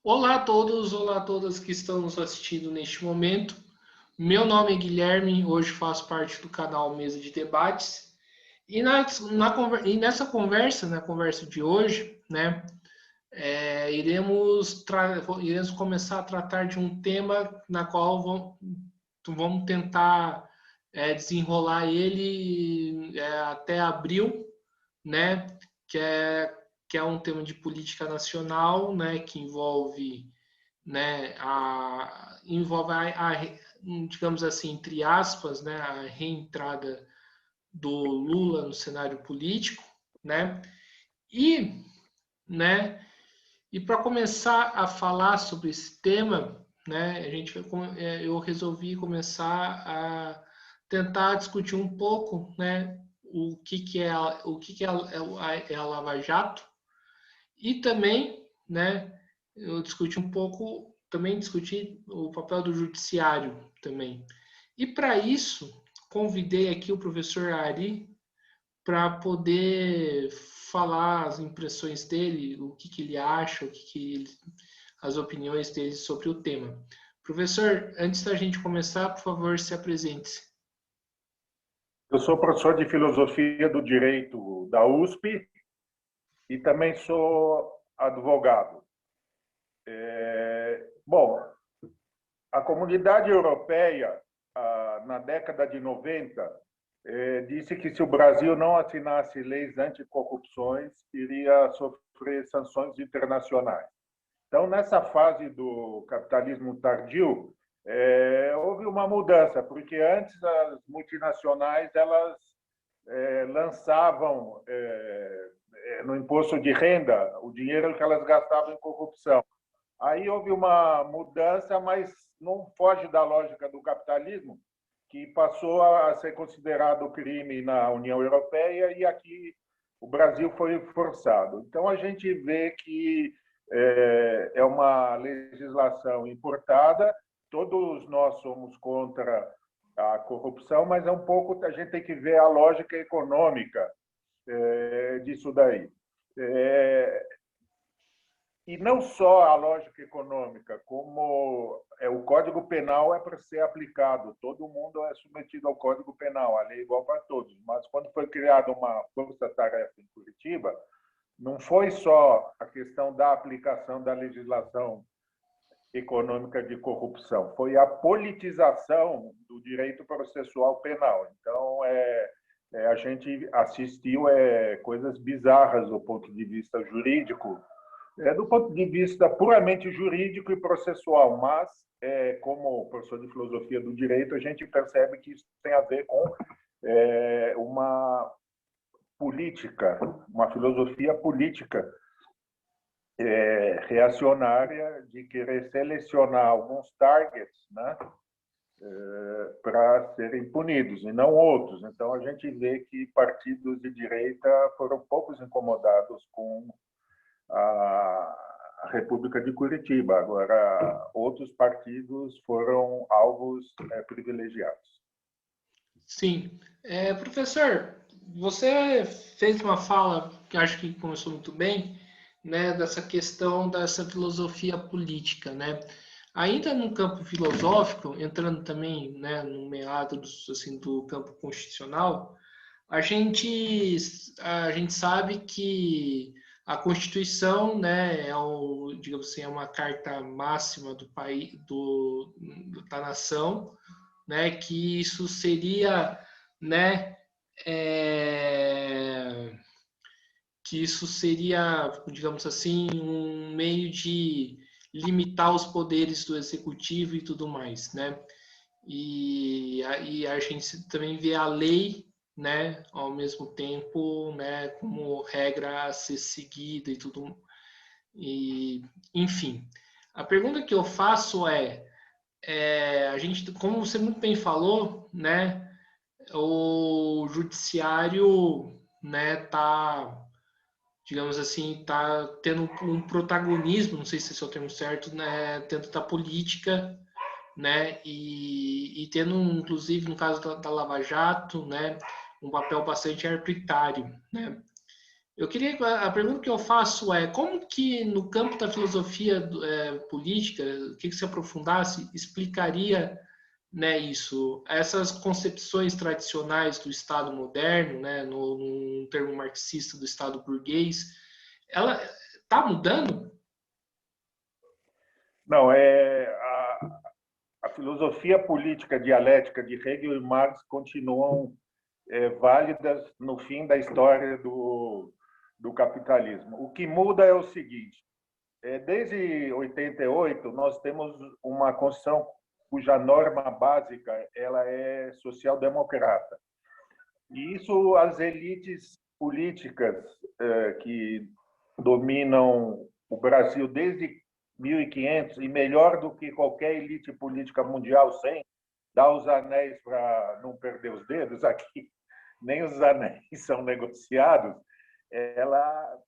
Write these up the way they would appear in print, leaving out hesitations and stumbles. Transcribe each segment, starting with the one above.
Olá a todos, olá a todas que estão nos assistindo neste momento. Meu nome é Guilherme, hoje faço parte do canal Mesa de Debates. E nessa conversa, na conversa de hoje, né, iremos começar a tratar de um tema na qual vamos tentar desenrolar ele até abril, né, que é, que é um tema de política nacional, né, que envolve, né, digamos assim, entre aspas, né, a reentrada do Lula no cenário político, né? E, né, e para começar a falar sobre esse tema, né, eu resolvi começar a tentar discutir um pouco, né, o que é a Lava Jato e também, né, eu discuti um pouco, também discuti o papel do judiciário também. E para isso, convidei aqui o professor Ari para poder falar as impressões dele, o que ele acha, as opiniões dele sobre o tema. Professor, antes da gente começar, por favor, se apresente. Eu sou professor de filosofia do direito da USP e também sou advogado. Bom, a comunidade europeia, na década de 90, disse que se o Brasil não assinasse leis anticorrupções, iria sofrer sanções internacionais. Então, nessa fase do capitalismo tardio, houve uma mudança, porque antes as multinacionais elas lançavam no imposto de renda o dinheiro que elas gastavam em corrupção. Aí houve uma mudança, mas não foge da lógica do capitalismo, que passou a ser considerado crime na União Europeia e aqui o Brasil foi forçado. Então a gente vê que é uma legislação importada, todos nós somos contra a corrupção, mas é um pouco, a gente tem que ver a lógica econômica disso daí. E não só a lógica econômica, como o Código Penal é para ser aplicado, todo mundo é submetido ao Código Penal, a lei é igual para todos. Mas quando foi criada uma força-tarefa em Curitiba, não foi só a questão da aplicação da legislação econômica de corrupção, foi a politização do direito processual penal. Então, a gente assistiu coisas bizarras do ponto de vista jurídico, do ponto de vista puramente jurídico e processual, mas, como professor de filosofia do direito, a gente percebe que isso tem a ver com uma política, uma filosofia política reacionária de querer selecionar alguns targets, né, para serem punidos e não outros. Então a gente vê que partidos de direita foram poucos incomodados com a República de Curitiba. Agora, outros partidos foram alvos privilegiados. Sim. Professor, você fez uma fala que acho que começou muito bem, né, dessa questão dessa filosofia política, né? Ainda no campo filosófico, entrando também, né, no meado assim, do campo constitucional, a gente, a gente sabe que a Constituição, né, digamos assim, é uma carta máxima do país, da nação, né, que isso seria, né, é, que isso seria, digamos assim, um meio de limitar os poderes do executivo e tudo mais, né? E aí a gente também vê a lei, né, ao mesmo tempo, né, como regra a ser seguida e tudo. E, enfim, a pergunta que eu faço a gente, como você muito bem falou, né, o judiciário, né, tá, digamos assim, tá tendo um protagonismo, não sei se esse é o termo certo, né, dentro da política, né, e tendo, inclusive, no caso da Lava Jato, né, um papel bastante arbitrário, né. Eu queria, a pergunta que eu faço é como que no campo da filosofia política, o que se aprofundasse, explicaria, né, isso, essas concepções tradicionais do Estado moderno, né, no termo marxista do Estado burguês, ela está mudando? Não, a filosofia política dialética de Hegel e Marx continuam válidas no fim da história do capitalismo. O que muda é o seguinte: desde 88 nós temos uma Constituição cuja norma básica ela é social-democrata. E isso as elites políticas que dominam o Brasil desde 1500 e melhor do que qualquer elite política mundial sem dar os anéis para não perder os dedos aqui, nem os anéis são negociados, ela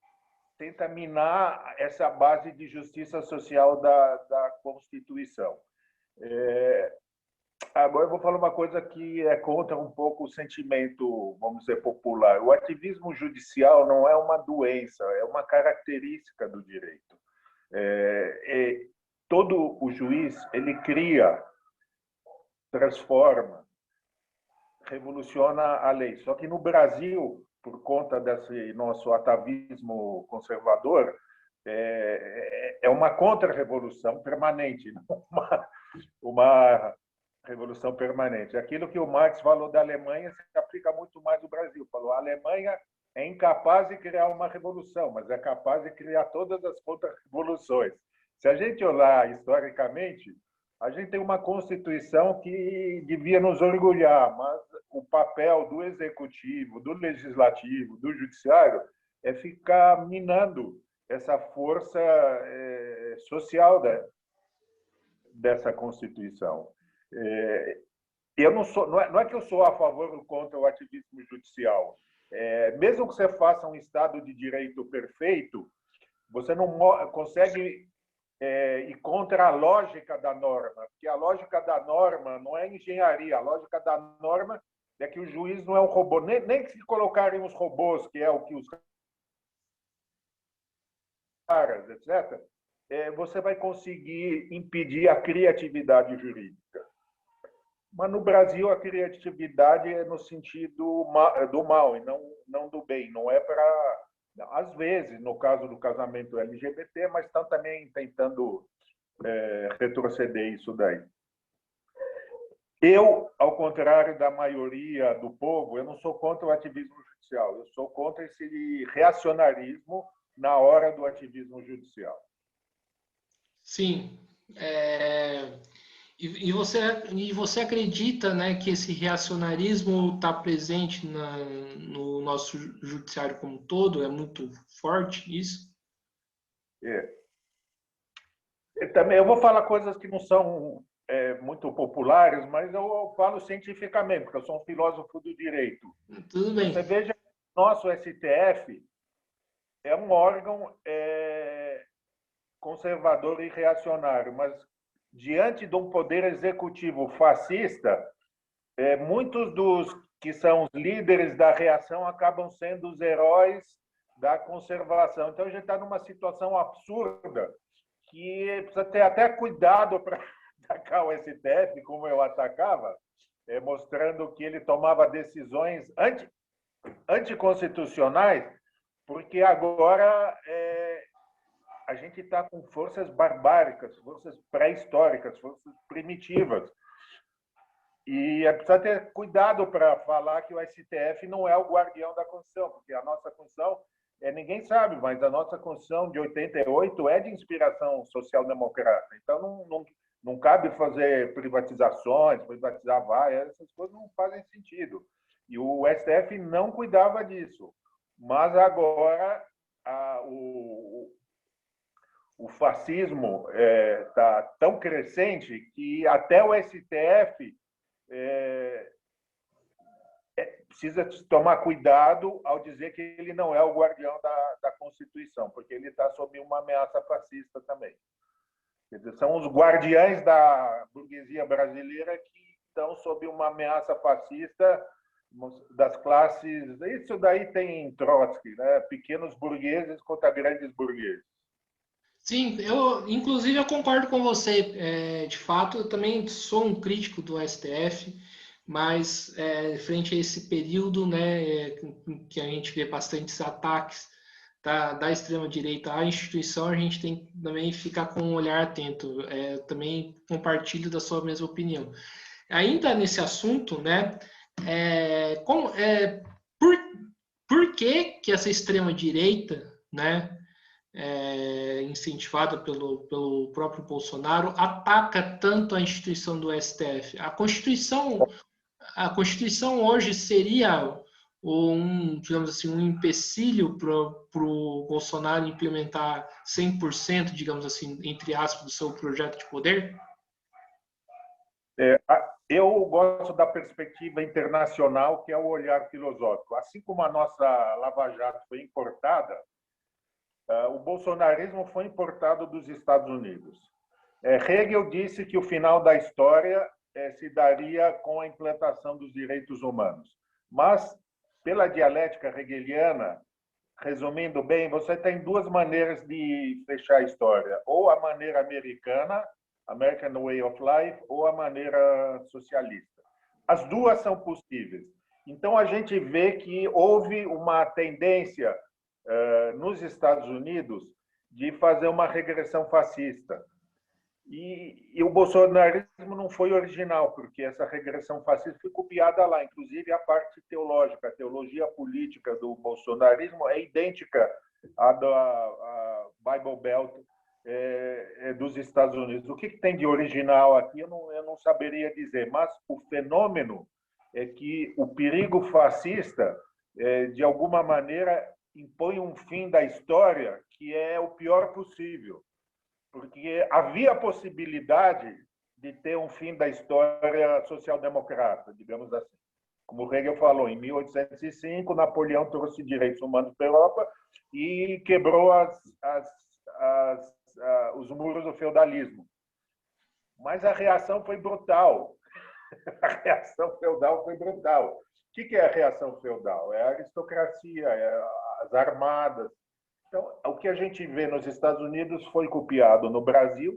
tenta minar essa base de justiça social da Constituição. Agora eu vou falar uma coisa que é contra um pouco o sentimento, vamos dizer, popular. O ativismo judicial não é uma doença, é uma característica do direito. Todo o juiz, ele cria, transforma, revoluciona a lei. Só que no Brasil, por conta desse nosso atavismo conservador, é uma contra-revolução permanente, não uma revolução permanente. Aquilo que o Marx falou da Alemanha se aplica muito mais no Brasil. Falou, a Alemanha é incapaz de criar uma revolução, mas é capaz de criar todas as contra-revoluções. Se a gente olhar historicamente, a gente tem uma Constituição que devia nos orgulhar, mas o papel do Executivo, do Legislativo, do Judiciário é ficar minando essa força social dessa Constituição. Eu não é que eu sou a favor ou contra o ativismo judicial. Mesmo que você faça um Estado de direito perfeito, você não consegue ir contra a lógica da norma, porque a lógica da norma não é engenharia, a lógica da norma é que o juiz não é um robô, nem que se colocarem os robôs, que é o que os caras, etc., você vai conseguir impedir a criatividade jurídica. Mas no Brasil a criatividade é no sentido do mal e não do bem. Não é para, às vezes, no caso do casamento LGBT, mas estão também tentando retroceder isso daí. Eu, ao contrário da maioria do povo, eu não sou contra o ativismo judicial. Eu sou contra esse reacionarismo na hora do ativismo judicial. Sim. E você acredita, né, que esse reacionarismo está presente no nosso judiciário como um todo? É muito forte isso? Também eu vou falar coisas que não são muito populares, mas eu falo cientificamente, porque eu sou um filósofo do direito. Tudo bem. Você veja, nosso STF é um órgão conservador e reacionário, mas diante de um poder executivo fascista, muitos dos que são os líderes da reação acabam sendo os heróis da conservação. Então a gente está numa situação absurda que precisa ter até cuidado para atacar o STF, como eu atacava, mostrando que ele tomava decisões anticonstitucionais, porque agora a gente está com forças barbáricas, forças pré-históricas, forças primitivas. E precisa ter cuidado para falar que o STF não é o guardião da Constituição, porque a nossa Constituição, ninguém sabe, mas a nossa Constituição de 88 é de inspiração social-democrata. Então, não cabe fazer privatizações, privatizar várias, essas coisas não fazem sentido. E o STF não cuidava disso. Mas agora o fascismo está tão crescente que até o STF precisa tomar cuidado ao dizer que ele não é o guardião da Constituição, porque ele está sob uma ameaça fascista também. Quer dizer, são os guardiães da burguesia brasileira que estão sob uma ameaça fascista das classes. Isso daí tem Trotsky, né? Pequenos burgueses contra grandes burgueses. Sim, inclusive eu concordo com você. De fato, eu também sou um crítico do STF, mas frente a esse período, né, que a gente vê bastantes ataques da extrema-direita à instituição, a gente tem que também ficar com um olhar atento. Também compartilho da sua mesma opinião. Ainda nesse assunto, né, por, por que essa extrema-direita, né, incentivada pelo próprio Bolsonaro, ataca tanto a instituição do STF? A Constituição hoje seria digamos assim, um empecilho para o Bolsonaro implementar 100%, digamos assim, entre aspas, do seu projeto de poder? Eu gosto da perspectiva internacional, que é o olhar filosófico. Assim como a nossa Lava Jato foi importada, o bolsonarismo foi importado dos Estados Unidos. Hegel disse que o final da história se daria com a implantação dos direitos humanos. Mas, pela dialética hegeliana, resumindo bem, você tem duas maneiras de fechar a história. Ou a maneira americana, American Way of Life, ou a maneira socialista. As duas são possíveis. Então, a gente vê que houve uma tendência nos Estados Unidos de fazer uma regressão fascista. E o bolsonarismo não foi original, porque essa regressão fascista foi copiada lá, inclusive a parte teológica, a teologia política do bolsonarismo é idêntica à da Bible Belt dos Estados Unidos. O que tem de original aqui eu não saberia dizer, mas o fenômeno é que o perigo fascista, de alguma maneira, impõe um fim da história que é o pior possível, porque havia a possibilidade de ter um fim da história social-democrata, digamos assim. Como Hegel falou, em 1805, Napoleão trouxe direitos humanos para a Europa e quebrou os muros do feudalismo. Mas a reação foi brutal. A reação feudal foi brutal. O que é a reação feudal? É a aristocracia, as armadas. Então, o que a gente vê nos Estados Unidos foi copiado no Brasil,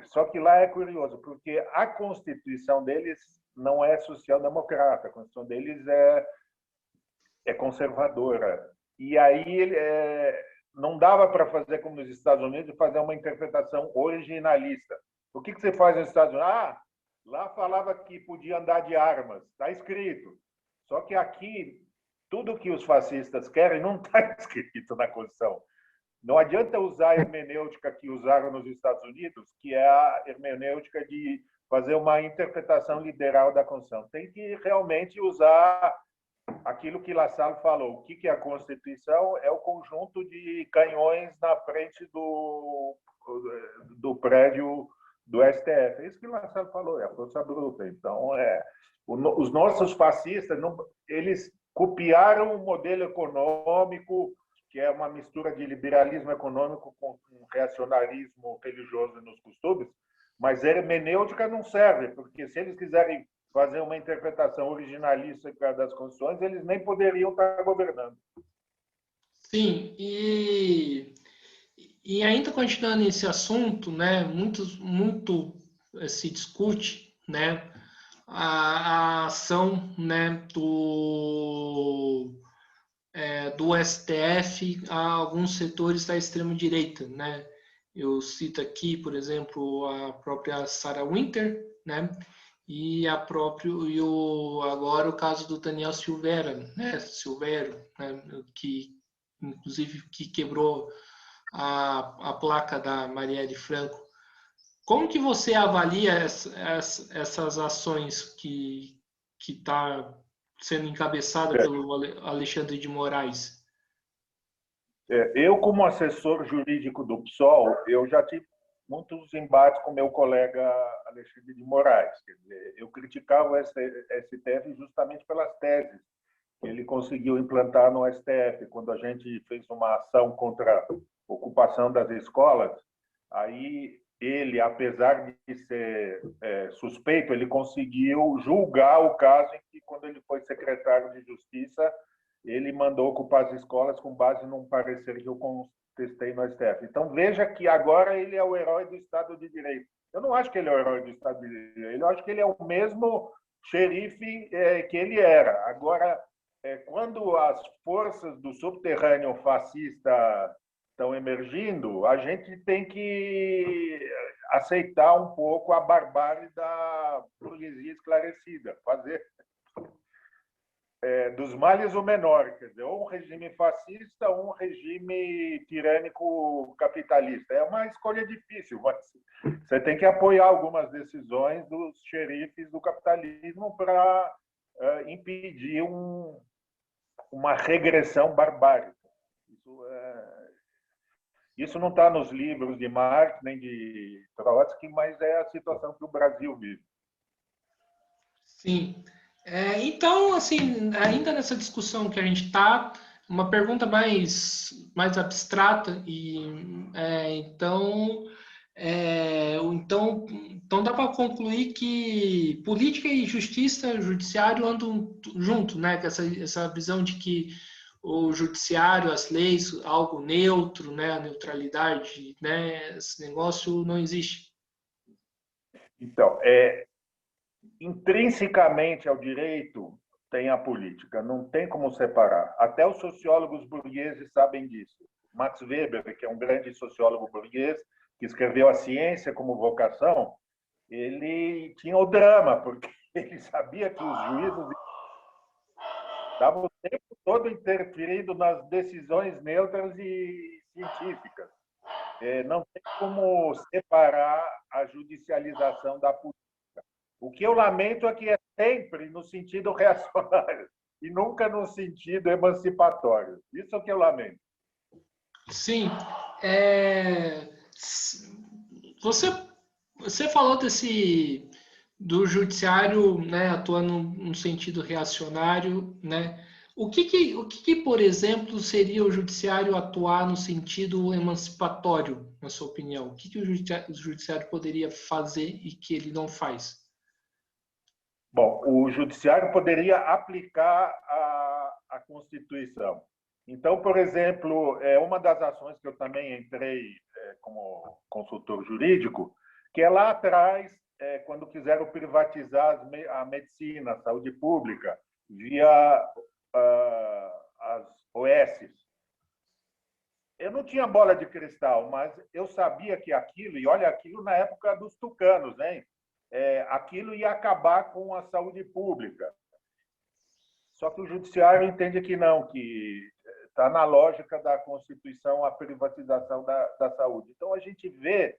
só que lá é curioso, porque a Constituição deles não é social-democrata, a Constituição deles é conservadora. E aí não dava para fazer como nos Estados Unidos, fazer uma interpretação originalista. O que você faz nos Estados Unidos? Lá falava que podia andar de armas, está escrito. Só que aqui tudo que os fascistas querem não está escrito na Constituição. Não adianta usar a hermenêutica que usaram nos Estados Unidos, que é a hermenêutica de fazer uma interpretação literal da Constituição. Tem que realmente usar aquilo que La Salle falou. O que é a Constituição? É o conjunto de canhões na frente do prédio do STF. É isso que La Salle falou, é a força bruta. Então, os nossos fascistas, eles copiaram o modelo econômico, que é uma mistura de liberalismo econômico com reacionarismo religioso nos costumes, mas a hermenêutica não serve, porque se eles quiserem fazer uma interpretação originalista das constituições, eles nem poderiam estar governando. Sim, e ainda continuando esse assunto, né, muito se discute, né, a ação, né, do STF a alguns setores da extrema-direita, né? Eu cito aqui, por exemplo, a própria Sarah Winter, né? E agora o caso do Daniel Silveira, né? Silveiro, né? Que inclusive que quebrou a placa da Marielle Franco. Como que você avalia essas ações que está sendo encabeçada pelo Alexandre de Moraes? Eu, como assessor jurídico do PSOL, eu já tive muitos embates com meu colega Alexandre de Moraes. Quer dizer, eu criticava o STF justamente pelas teses que ele conseguiu implantar no STF. Quando a gente fez uma ação contra a ocupação das escolas, aí ele, apesar de ser suspeito, ele conseguiu julgar o caso em que, quando ele foi secretário de Justiça, ele mandou ocupar as escolas com base num parecer que eu contestei no STF. Então, veja que agora ele é o herói do Estado de Direito. Eu não acho que ele é o herói do Estado de Direito, eu acho que ele é o mesmo xerife que ele era. Agora, quando as forças do subterrâneo fascista estão emergindo, a gente tem que aceitar um pouco a barbárie da burguesia esclarecida, fazer dos males o menor, quer dizer, ou um regime fascista ou um regime tirânico capitalista. É uma escolha difícil, mas você tem que apoiar algumas decisões dos xerifes do capitalismo para impedir uma regressão barbárica. Isso não está nos livros de Marx nem de Trotsky, mas é a situação que o Brasil vive. Sim. Então, assim, ainda nessa discussão que a gente está, uma pergunta mais abstrata, então dá para concluir que política e justiça, judiciário andam junto, né? Com essa visão de que o judiciário, as leis, algo neutro, né? A neutralidade, né? Esse negócio não existe. Então, intrinsecamente ao direito tem a política, não tem como separar. Até os sociólogos burgueses sabem disso. Max Weber, que é um grande sociólogo burguês, que escreveu A Ciência como Vocação, ele tinha o drama, porque ele sabia que os juízes estavam o tempo todo interferindo nas decisões neutras e científicas. Não tem como separar a judicialização da política. O que eu lamento é que é sempre no sentido reacionário e nunca no sentido emancipatório. Isso é o que eu lamento. Sim. Você falou do judiciário, né, atuando no sentido reacionário, né? O que, por exemplo, seria o judiciário atuar no sentido emancipatório, na sua opinião? O que o judiciário poderia fazer e que ele não faz? Bom, o judiciário poderia aplicar a Constituição. Então, por exemplo, uma das ações que eu também entrei como consultor jurídico, que é lá atrás, quando quiseram privatizar a medicina, a saúde pública, via as OS. Eu não tinha bola de cristal, mas eu sabia que aquilo, e olha aquilo na época dos tucanos, hein? Aquilo ia acabar com a saúde pública. Só que o judiciário entende que não, que está na lógica da Constituição a privatização da saúde. Então, a gente vê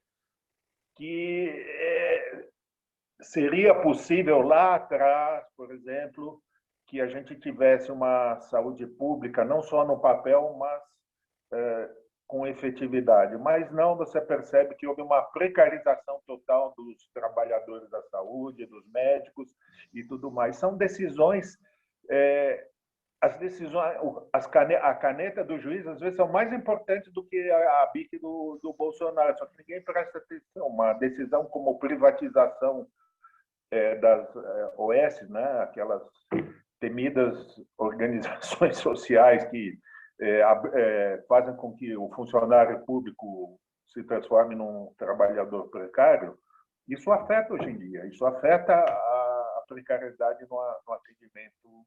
que seria possível lá atrás, por exemplo, que a gente tivesse uma saúde pública, não só no papel, mas com efetividade. Mas não, você percebe que houve uma precarização total dos trabalhadores da saúde, dos médicos e tudo mais. São decisões... as decisões, a caneta do juiz, às vezes, são mais importantes do que a BIC do Bolsonaro, só que ninguém presta atenção. Uma decisão como privatização das OS, né? Aquelas temidas organizações sociais que fazem com que o funcionário público se transforme num trabalhador precário, isso afeta hoje em dia, isso afeta a precariedade no atendimento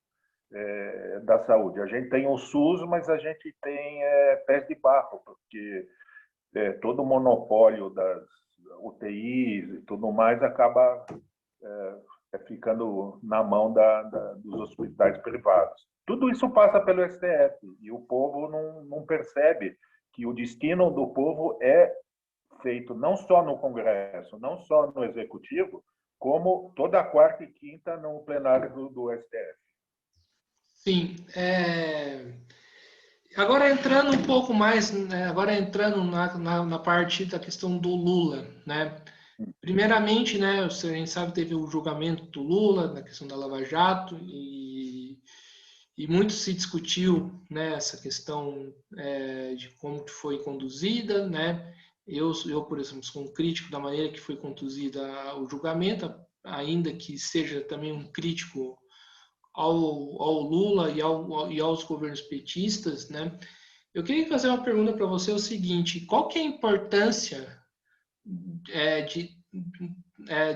da saúde. A gente tem o SUS, mas a gente tem pés de barro, porque todo o monopólio das UTIs e tudo mais acaba ficando na mão dos hospitais privados. Tudo isso passa pelo STF e o povo não percebe que o destino do povo é feito não só no Congresso, não só no Executivo, como toda quarta e quinta no plenário do STF. Sim. Agora entrando um pouco mais, né, agora entrando na parte da questão do Lula, né? Primeiramente, né, a gente sabe que teve o julgamento do Lula na questão da Lava Jato e muito se discutiu, né, essa questão de como foi conduzida, né? por exemplo, sou um crítico da maneira que foi conduzida o julgamento, ainda que seja também um crítico ao Lula e aos governos petistas, né? Eu queria fazer uma pergunta para você, o seguinte: qual que é a importância é, de,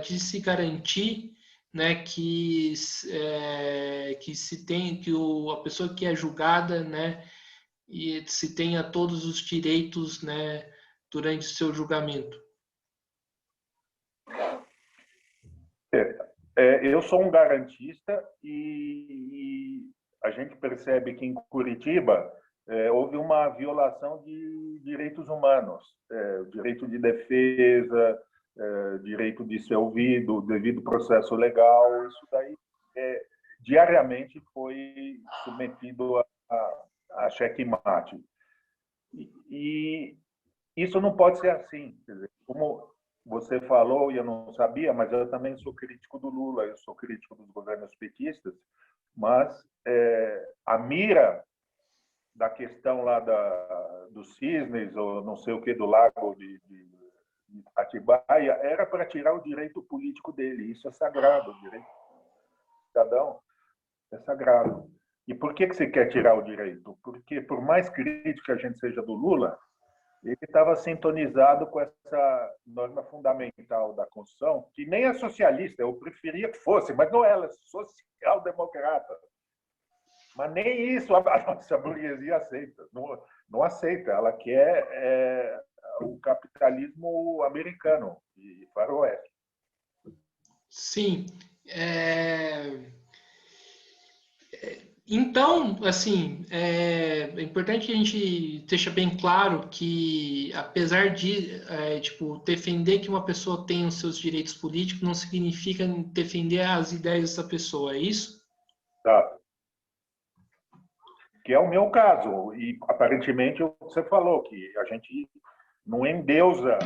de se garantir, né, que se tem que a pessoa que é julgada, né, e se tenha todos os direitos, né, durante o seu julgamento? Eu sou um garantista e a gente percebe que em Curitiba houve uma violação de direitos humanos, direito de defesa, direito de ser ouvido, devido processo legal, isso daí diariamente foi submetido a checkmate. E isso não pode ser assim. Quer dizer, como você falou, e eu não sabia, mas eu também sou crítico do Lula, eu sou crítico dos governos petistas, mas a mira da questão lá dos cisnes, ou não sei o que, do lago de Atibaia, era para tirar o direito político dele. Isso é sagrado, o direito do cidadão é sagrado. E por que você quer tirar o direito? Porque, por mais crítico que a gente seja do Lula, ele estava sintonizado com essa norma fundamental da Constituição, que nem é socialista, eu preferia que fosse, mas não é, ela é social-democrata. Mas nem isso a nossa burguesia aceita, não aceita. Ela quer o capitalismo americano e faroeste. Sim. Então, assim, é importante que a gente deixe bem claro que, apesar de, tipo, defender que uma pessoa tenha os seus direitos políticos, não significa defender as ideias dessa pessoa, é isso? Tá? Que é o meu caso. E, aparentemente, você falou que a gente não endeusa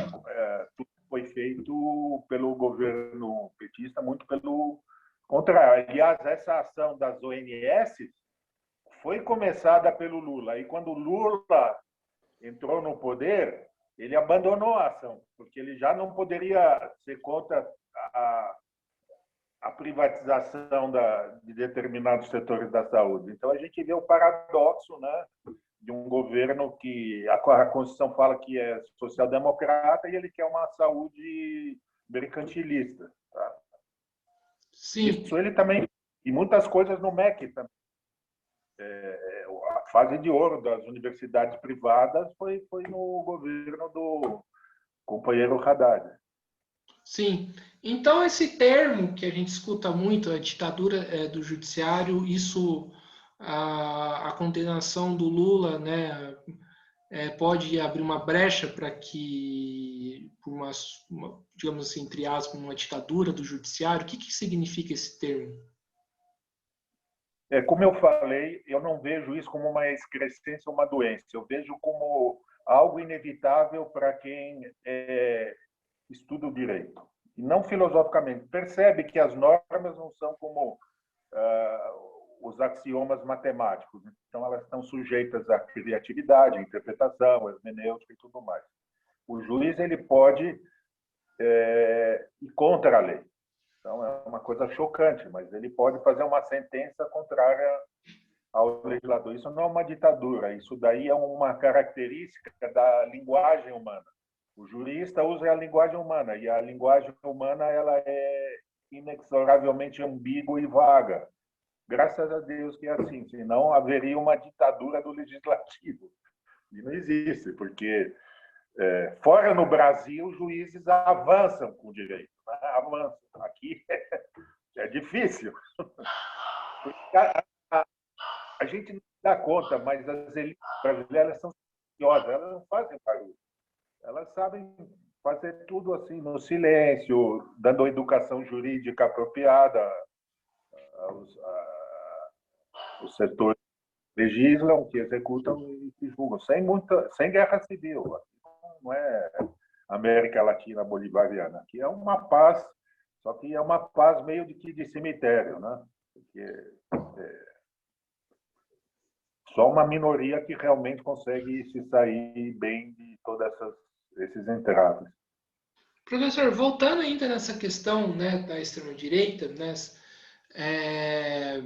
tudo que foi feito pelo governo petista, muito pelo contrário. Aliás, essa ação das ONS foi começada pelo Lula. E quando o Lula entrou no poder, ele abandonou a ação, porque ele já não poderia ser contra a privatização de determinados setores da saúde. Então, a gente vê o paradoxo, né, de um governo que a Constituição fala que é social-democrata e ele quer uma saúde mercantilista. Tá? Sim. Isso ele também, e muitas coisas no MEC também. A fase de ouro das universidades privadas foi no governo do companheiro Haddad. Sim. Então, esse termo que a gente escuta muito, a ditadura do judiciário, isso, a condenação do Lula, né, pode abrir uma brecha para que, por digamos assim, entre aspas, uma ditadura do judiciário. O que significa esse termo? Como eu falei, eu não vejo isso como uma excrescência ou uma doença. Eu vejo como algo inevitável para quem estuda o direito. E não filosoficamente. Percebe que as normas não são como os axiomas matemáticos. Então, elas estão sujeitas à criatividade, à interpretação, à hermenêutica e tudo mais. O juiz ele pode ir contra a lei. Então, é uma coisa chocante, mas ele pode fazer uma sentença contrária ao legislador. Isso não é uma ditadura, isso daí é uma característica da linguagem humana. O jurista usa a linguagem humana, e a linguagem humana ela é inexoravelmente ambígua e vaga. Graças a Deus que é assim, senão haveria uma ditadura do legislativo. E não existe, porque fora no Brasil, os juízes avançam com o direito. Né? Avançam. Aqui é difícil. A gente não dá conta, mas as elites brasileiras são silenciosas, elas não fazem barulho. Elas sabem fazer tudo assim, no silêncio, dando educação jurídica apropriada. Os setores legislam, que executam e que julgam, sem guerra civil. Não é América Latina bolivariana. Aqui é uma paz, só que é uma paz meio de cemitério, né? Porque só uma minoria que realmente consegue se sair bem de todas essas esses entraves. Professor, voltando ainda nessa questão, né, da extrema-direita, né, é,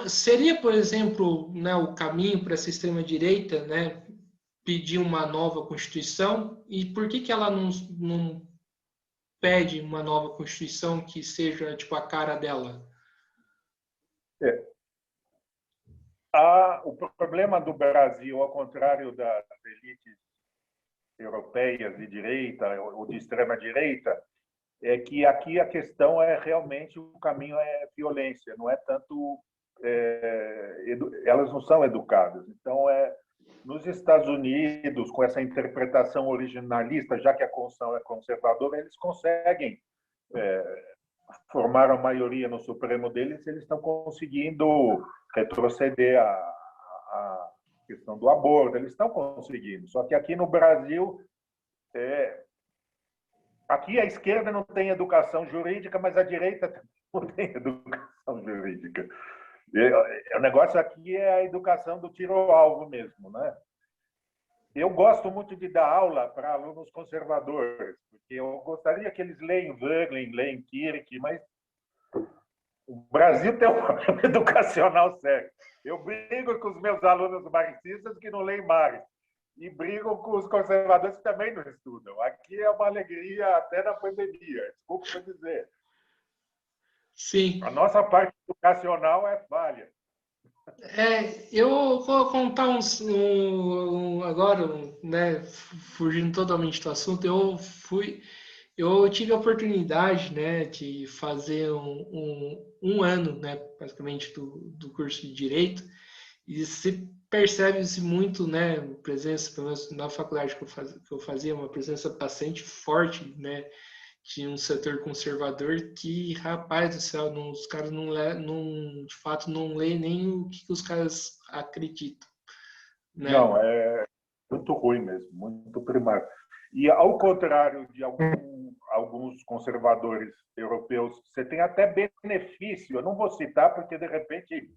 seria, por exemplo, né, o caminho para essa extrema-direita, né, pedir uma nova Constituição? E por que ela não pede uma nova Constituição que seja tipo a cara dela? O problema do Brasil, ao contrário das elites europeias de direita ou de extrema direita, é que aqui a questão é realmente o caminho é violência, não é tanto elas não são educadas. Então nos Estados Unidos, com essa interpretação originalista, já que a Constituição é conservadora, eles conseguem formar a maioria no Supremo deles, eles estão conseguindo retroceder a questão do aborto, eles estão conseguindo. Só que aqui no Brasil, aqui a esquerda não tem educação jurídica, mas a direita não tem educação jurídica. O negócio aqui é a educação do tiro ao alvo mesmo, né? Eu gosto muito de dar aula para alunos conservadores, porque eu gostaria que eles leem Wögling, leem Kirk, mas o Brasil tem um problema educacional sério. Eu brigo com os meus alunos marxistas que não leem Marx e brigo com os conservadores que também não estudam. Aqui é uma alegria até na pandemia, desculpa por dizer. Sim. A nossa parte educacional é falha. Eu vou contar agora, né, fugindo totalmente do assunto, eu tive a oportunidade, né, de fazer um ano, né, basicamente do curso de Direito, e se percebe-se muito, né, presença, pelo menos na faculdade que eu fazia, uma presença bastante forte, né, de um setor conservador que, rapaz do céu, os caras de fato não lê nem o que os caras acreditam. Né? Não, é muito ruim mesmo, muito primário. E ao contrário de alguns conservadores europeus, você tem até benefício. Eu não vou citar porque de repente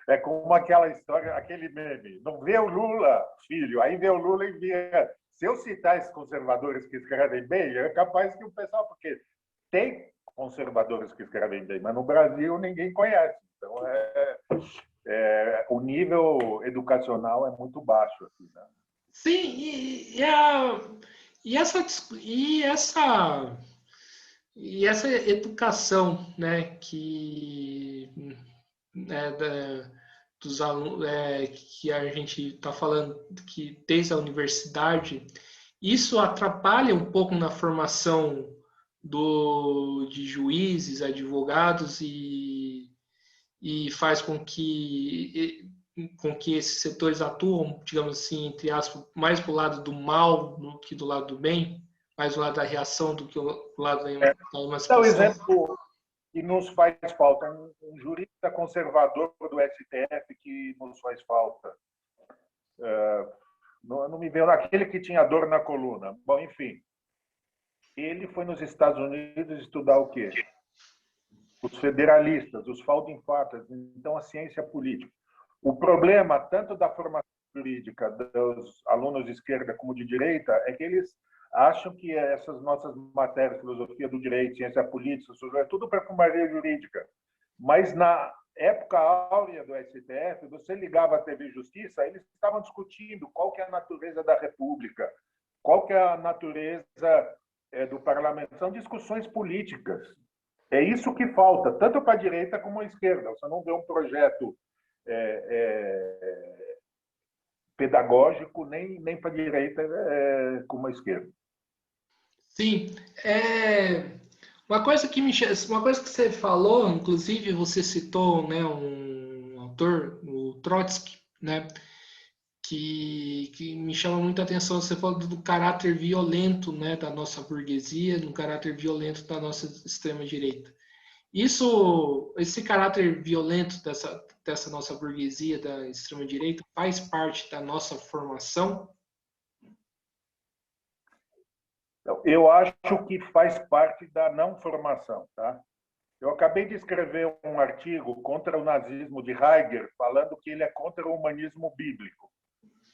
é como aquela história, aquele meme. Não vê o Lula, filho, aí vê o Lula e vê. Se eu citar esses conservadores que escrevem bem, é capaz que o pessoal, porque tem conservadores que escrevem bem, mas no Brasil ninguém conhece. Então o nível educacional é muito baixo aqui, né? Sim, e essa educação, né, que dos alunos que a gente está falando que desde a universidade, isso atrapalha um pouco na formação de juízes, advogados e faz com que esses setores atuam, digamos assim, entre aspas, mais para o lado do mal do que do lado do bem, mais do lado da reação do que do lado da emancipação. Então, exemplo que nos faz falta, um jurista conservador do STF que nos faz falta. Não me veio aquele que tinha dor na coluna. Bom, enfim, ele foi nos Estados Unidos estudar o quê? Os federalistas, os Faudin-Fatas, então a ciência política. O problema, tanto da formação jurídica dos alunos de esquerda como de direita, é que eles acham que essas nossas matérias, filosofia do direito, ciência política, é tudo perfumaria jurídica. Mas na época áurea do STF, você ligava a TV Justiça, eles estavam discutindo qual que é a natureza da República, qual que é a natureza do parlamento. São discussões políticas. É isso que falta, tanto para a direita como a esquerda. Você não vê um projeto pedagógico nem para a direita como a esquerda. Sim, uma coisa que você falou, inclusive você citou, né, um autor, o Trotsky, né, que me chama muita atenção. Você falou do caráter violento, né, da nossa burguesia, do caráter violento da nossa extrema direita. Esse caráter violento dessa nossa burguesia da extrema direita faz parte da nossa formação? Eu acho que faz parte da não formação, tá? Eu acabei de escrever um artigo contra o nazismo de Heidegger, falando que ele é contra o humanismo bíblico.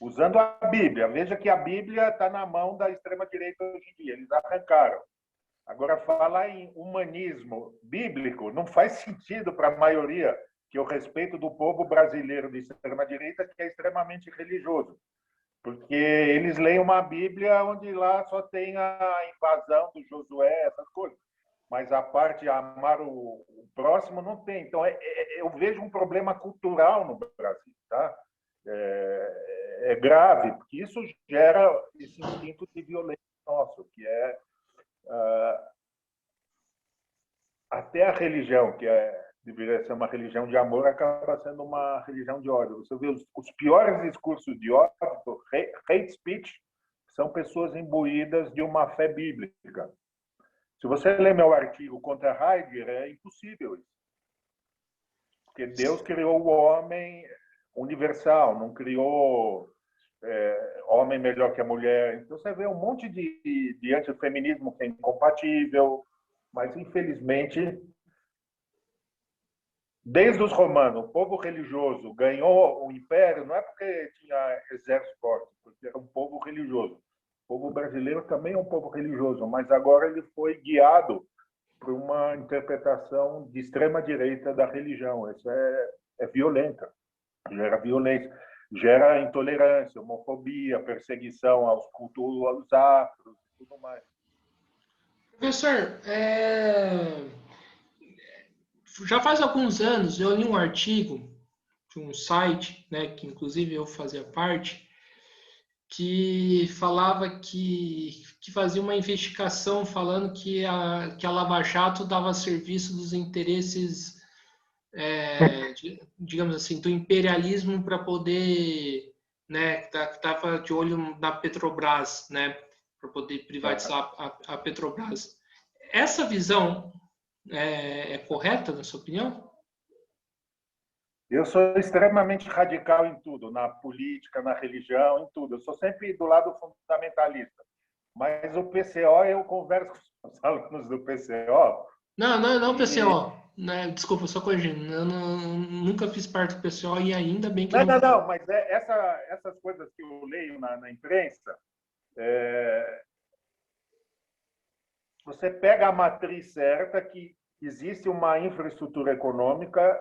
usando a Bíblia. Veja que a Bíblia está na mão da extrema-direita hoje em dia, eles arrancaram. Agora, falar em humanismo bíblico não faz sentido para a maioria, que eu respeito do povo brasileiro de extrema-direita, que é extremamente religioso. Porque eles leem uma Bíblia onde lá só tem a invasão do Josué, essas coisas. Mas a parte de amar o próximo não tem. Então, eu vejo um problema cultural no Brasil. Tá? É grave, porque isso gera esse instinto de violência nosso, que é até a religião, que deveria ser uma religião de amor, acaba sendo uma religião de ódio. Você vê os piores discursos de ódio, hate speech, são pessoas imbuídas de uma fé bíblica. Se você ler meu artigo contra Heidegger, é impossível isso. Porque Deus criou o homem universal, não criou homem melhor que a mulher. Então você vê um monte de antifeminismo que é incompatível, mas infelizmente, desde os romanos, o povo religioso ganhou o império, não é porque tinha exército forte, porque era um povo religioso. O povo brasileiro também é um povo religioso, mas agora ele foi guiado por uma interpretação de extrema-direita da religião. Isso é violenta, gera violência, gera intolerância, homofobia, perseguição aos cultos, aos afros e tudo mais. Professor, já faz alguns anos eu li um artigo de um site, né, que inclusive eu fazia parte, que falava que fazia uma investigação falando que a Lava Jato dava serviço dos interesses, digamos assim, do imperialismo para poder, né, que estava de olho na Petrobras, né, para poder privatizar a Petrobras. Essa visão é correta, na sua opinião? Eu sou extremamente radical em tudo, na política, na religião, em tudo. Eu sou sempre do lado fundamentalista. Mas o PCO, eu converso com os alunos do PCO. Não, PCO. Né, desculpa, só corrigindo. Eu nunca fiz parte do PCO e ainda bem que Não, mas essas coisas que eu leio na imprensa, você pega a matriz certa que existe uma infraestrutura econômica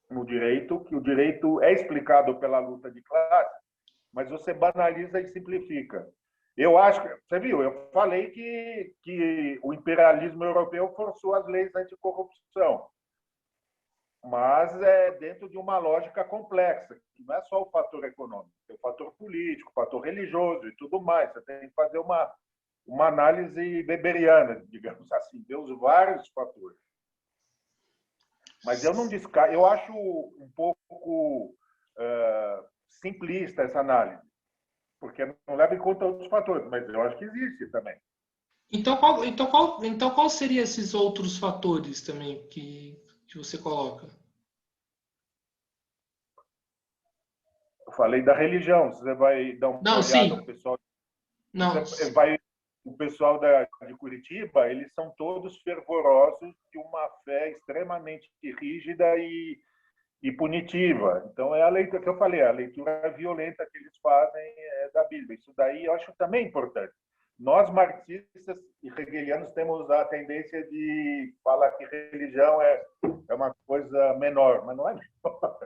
no direito, que o direito é explicado pela luta de classe, mas você banaliza e simplifica. Eu acho que, você viu, eu falei que o imperialismo europeu forçou as leis anticorrupção, mas é dentro de uma lógica complexa, que não é só o fator econômico, tem o fator político, o fator religioso e tudo mais. Você tem que fazer uma análise weberiana, digamos assim, ver os vários fatores. Mas eu não descarto, eu acho um pouco simplista essa análise, porque não leva em conta outros fatores, mas eu acho que existe também. Então qual seriam esses outros fatores também que você coloca? Eu falei da religião, você vai dar uma olhada, o pessoal, o pessoal de Curitiba, eles são todos fervorosos de uma fé extremamente rígida e punitiva. Então, é a leitura que eu falei, a leitura violenta que eles fazem da Bíblia. Isso daí eu acho também importante. Nós, marxistas e hegelianos, temos a tendência de falar que religião é uma coisa menor, mas não é menor.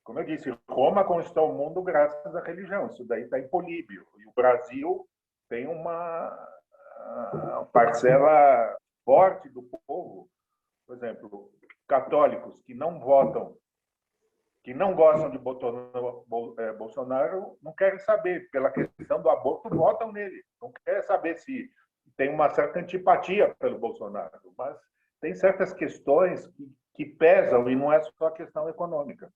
Como eu disse, Roma conquistou o mundo graças à religião. Isso daí está em Políbio. E o Brasil tem uma parcela forte do povo, por exemplo, católicos que não votam, que não gostam de Bolsonaro, não querem saber. Pela questão do aborto, votam nele. Não querem saber se tem uma certa antipatia pelo Bolsonaro. Mas tem certas questões que pesam e não é só a questão econômica.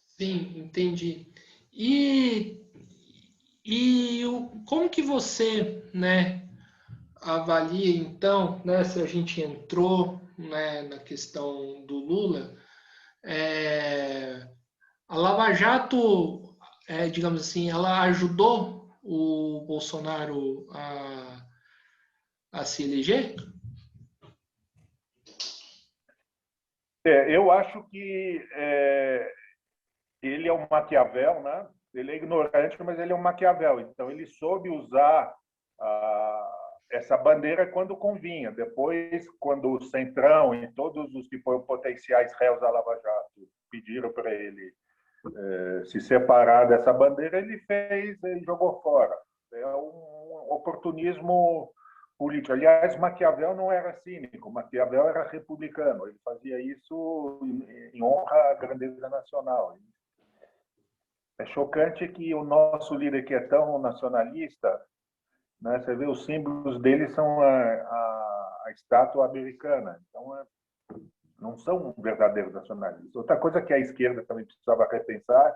Sim, entendi. Como que você, né, avalia então, né, se a gente entrou, né, na questão do Lula, a Lava Jato, digamos assim, ela ajudou o Bolsonaro a se eleger? Eu acho que ele é um Maquiavel, né? ele é ignorante, mas ele é um Maquiavel. Então, ele soube usar essa bandeira quando convinha. Depois, quando o Centrão e todos os que foram potenciais réus da Lava Jato pediram para ele se separar dessa bandeira, ele fez e jogou fora. É um oportunismo político. Aliás, Maquiavel não era cínico, Maquiavel era republicano. Ele fazia isso em honra à grandeza nacional. É chocante que o nosso líder, que é tão nacionalista, né, você vê os símbolos dele são a estátua americana. Então, não são verdadeiros nacionalistas. Outra coisa que a esquerda também precisava repensar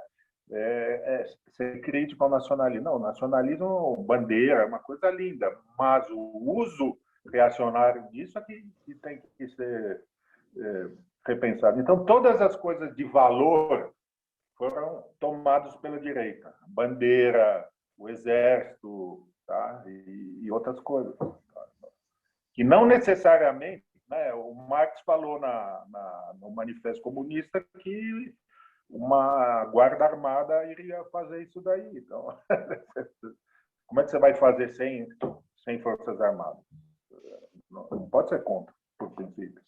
é ser crítico ao nacionalismo. Não, o nacionalismo, bandeira, é uma coisa linda, mas o uso reacionário disso é que tem que ser repensado. Então, todas as coisas de valor foram tomadas pela direita. Bandeira, o exército, tá? E outras coisas. Que não necessariamente, né, o Marx falou no Manifesto Comunista que uma guarda armada iria fazer isso daí. Então, como é que você vai fazer sem forças armadas? Não pode ser contra, por princípio.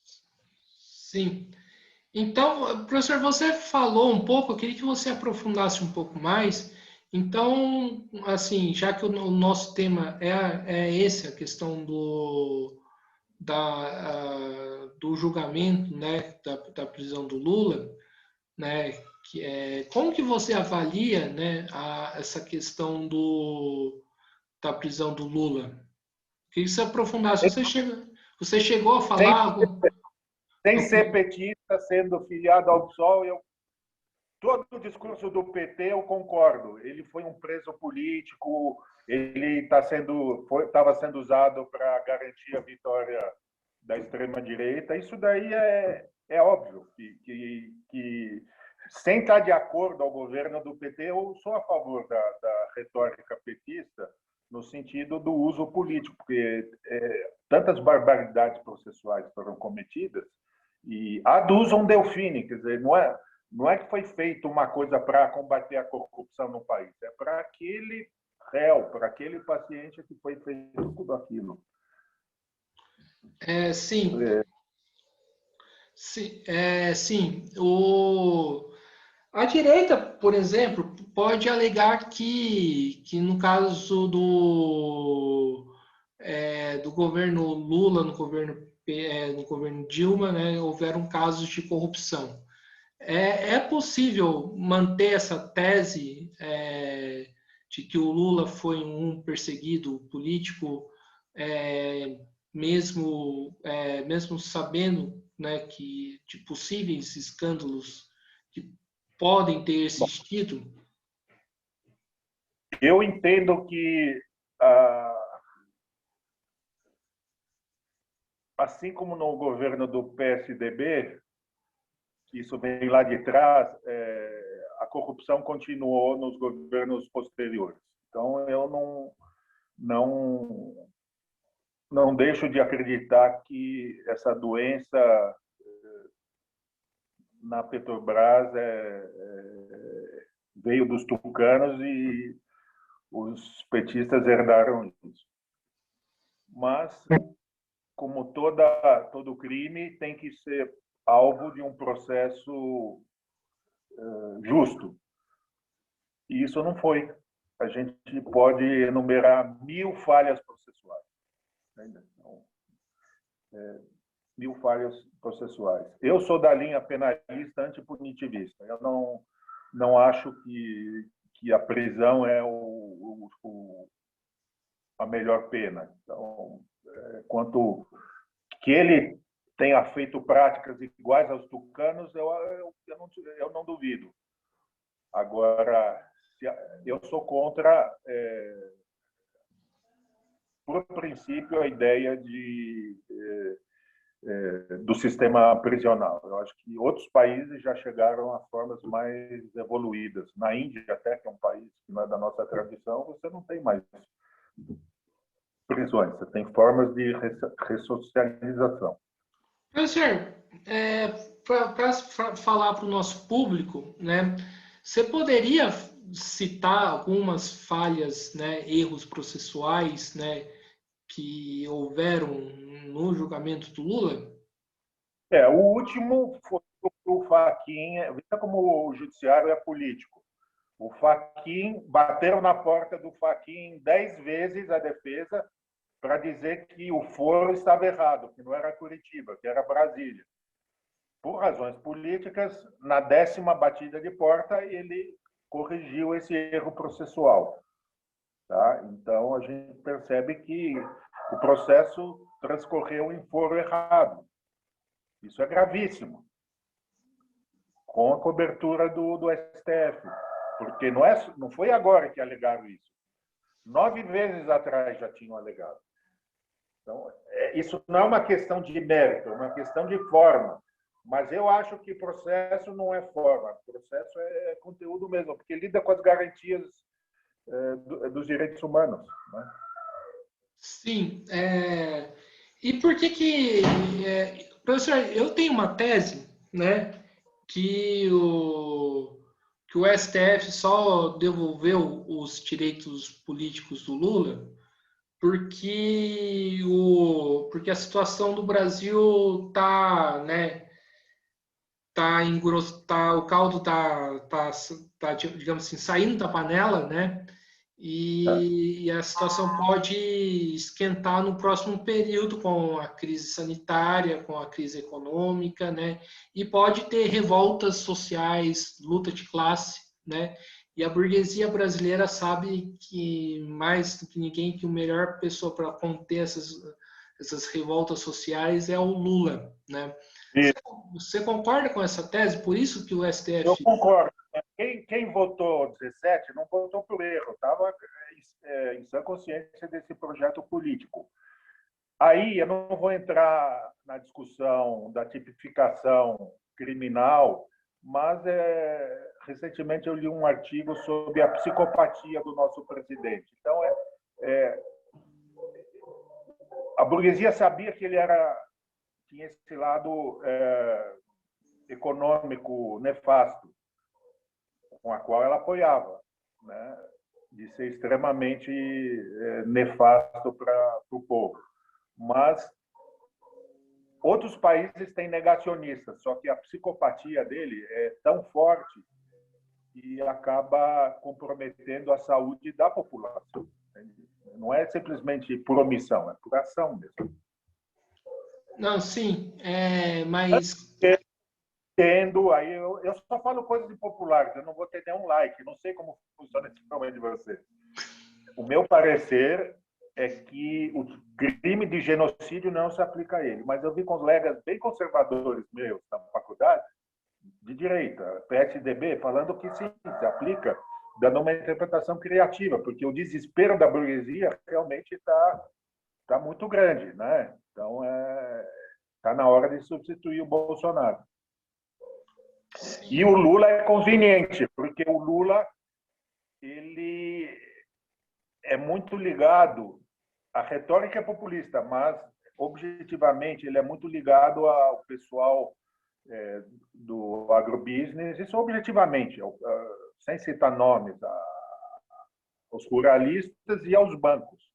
Sim. Então, professor, você falou um pouco, eu queria que você aprofundasse um pouco mais. Então, assim, já que o nosso tema é esse, a questão do julgamento, né, da prisão do Lula, né, como que você avalia, né, essa questão da prisão do Lula? Queria que você aprofundasse. Você chegou a falar algo? Sem ser petista, sendo filiado ao PSOL, todo o discurso do PT eu concordo. Ele foi um preso político, ele estava sendo usado para garantir a vitória da extrema-direita. Isso daí é óbvio que sem estar de acordo ao governo do PT, eu sou a favor da retórica petista no sentido do uso político, porque tantas barbaridades processuais foram cometidas e a Duzon Delfini, quer dizer, não é que foi feita uma coisa para combater a corrupção no país, é para aquele réu, para aquele paciente que foi feito tudo aquilo. Sim. Sim. A direita, por exemplo, pode alegar que no caso do governo Lula, no governo Dilma, né, houveram casos de corrupção. É possível manter essa tese de que o Lula foi um perseguido político, mesmo sabendo, né, de possíveis escândalos que podem ter existido? Eu entendo que, assim como no governo do PSDB, isso vem lá de trás, a corrupção continuou nos governos posteriores. Então, eu não deixo de acreditar que essa doença na Petrobras veio dos tucanos e os petistas herdaram isso. Mas, como todo crime, tem que ser alvo de um processo justo. E isso não foi. A gente pode enumerar 1000 falhas processuais. Então, 1000 falhas processuais. Eu sou da linha penalista antipunitivista. Eu não acho que a prisão é a melhor pena. Então, quanto que ele tenha feito práticas iguais aos tucanos, eu não duvido. Agora, eu sou contra, por princípio, a ideia do sistema prisional. Eu acho que outros países já chegaram a formas mais evoluídas. Na Índia, até, que é um país que não é da nossa tradição, você não tem mais prisões, você tem formas de ressocialização. Professor, para falar para o nosso público, né, você poderia citar algumas falhas, né, erros processuais, né, que houveram no julgamento do Lula? O último foi o Fachin. Veja como o judiciário é político. O Fachin, bateram na porta do Fachin 10 vezes a defesa para dizer que o foro estava errado, que não era Curitiba, que era Brasília. Por razões políticas, na 10ª batida de porta, ele corrigiu esse erro processual. Tá? Então, a gente percebe que o processo transcorreu em foro errado. Isso é gravíssimo, com a cobertura do STF, porque não foi agora que alegaram isso. 9 vezes atrás já tinham alegado. Então, isso não é uma questão de mérito, é uma questão de forma. Mas eu acho que processo não é forma, processo é conteúdo mesmo, porque lida com as garantias dos direitos humanos. Né? Sim. E por que professor, eu tenho uma tese, né, que que o STF só devolveu os direitos políticos do Lula porque a situação do Brasil tá, né, o caldo tá, digamos assim, saindo da panela, né? E a situação pode esquentar no próximo período com a crise sanitária, com a crise econômica, né? E pode ter revoltas sociais, luta de classe, né? E a burguesia brasileira sabe que mais do que ninguém que a melhor pessoa para conter essas revoltas sociais é o Lula, né? E Você concorda com essa tese? Por isso que o eu STF. concordo. Quem votou 17 não votou por erro, estava em sã consciência desse projeto político. Aí eu não vou entrar na discussão da tipificação criminal, mas recentemente eu li um artigo sobre a psicopatia do nosso presidente. Então, a burguesia sabia que ele tinha esse lado econômico nefasto, com a qual ela apoiava, né? De ser extremamente nefasto para o povo. Mas outros países têm negacionistas, só que a psicopatia dele é tão forte que acaba comprometendo a saúde da população. Não é simplesmente por omissão, é por ação mesmo. Não, sim, mas. Entendo, aí eu só falo coisas impopulares, eu não vou ter nenhum like, não sei como funciona esse problema de você. O meu parecer é que o crime de genocídio não se aplica a ele, mas eu vi colegas bem conservadores meus na faculdade, de direita, PSDB, falando que sim, se aplica, dando uma interpretação criativa, porque o desespero da burguesia realmente está muito grande, né? Então, está na hora de substituir o Bolsonaro. E o Lula é conveniente, porque o Lula ele é muito ligado, a retórica é populista, mas objetivamente ele é muito ligado ao pessoal do agrobusiness, isso objetivamente, sem citar nomes, aos ruralistas e aos bancos.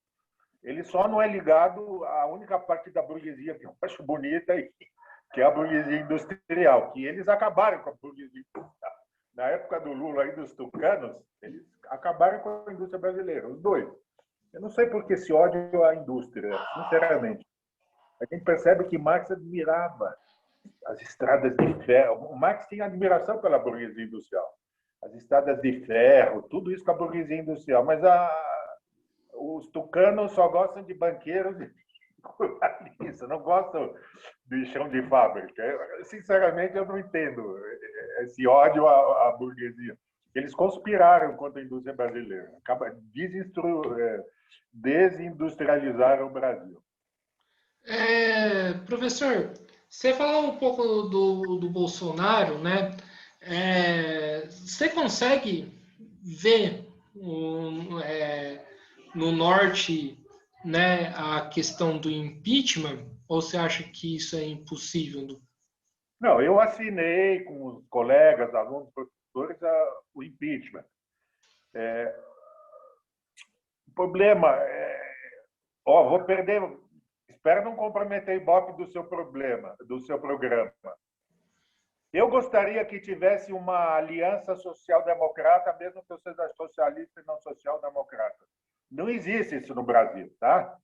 Ele só não é ligado à única parte da burguesia que eu acho bonita, que é a burguesia industrial, que eles acabaram com a burguesia industrial. Na época do Lula e dos tucanos, eles acabaram com a indústria brasileira, os dois. Eu não sei por que esse ódio à indústria, sinceramente. A gente percebe que Marx admirava as estradas de ferro. O Marx tinha admiração pela burguesia industrial. As estradas de ferro, tudo isso com a burguesia industrial. Mas os tucanos só gostam de banqueiros e ruralistas, não gostam de chão de fábrica. Sinceramente, eu não entendo esse ódio à burguesia. Eles conspiraram contra a indústria brasileira. Desindustrializaram o Brasil. Professor, você falar um pouco do Bolsonaro, né? Você consegue ver no norte, né, a questão do impeachment? Ou você acha que isso é impossível? Não, eu assinei com os colegas, alunos, professores, o impeachment. O problema é... vou perder... Espero não comprometer o Ibope do seu programa. Eu gostaria que tivesse uma aliança social-democrata, mesmo que eu seja socialista e não social-democrata. Não existe isso no Brasil, tá?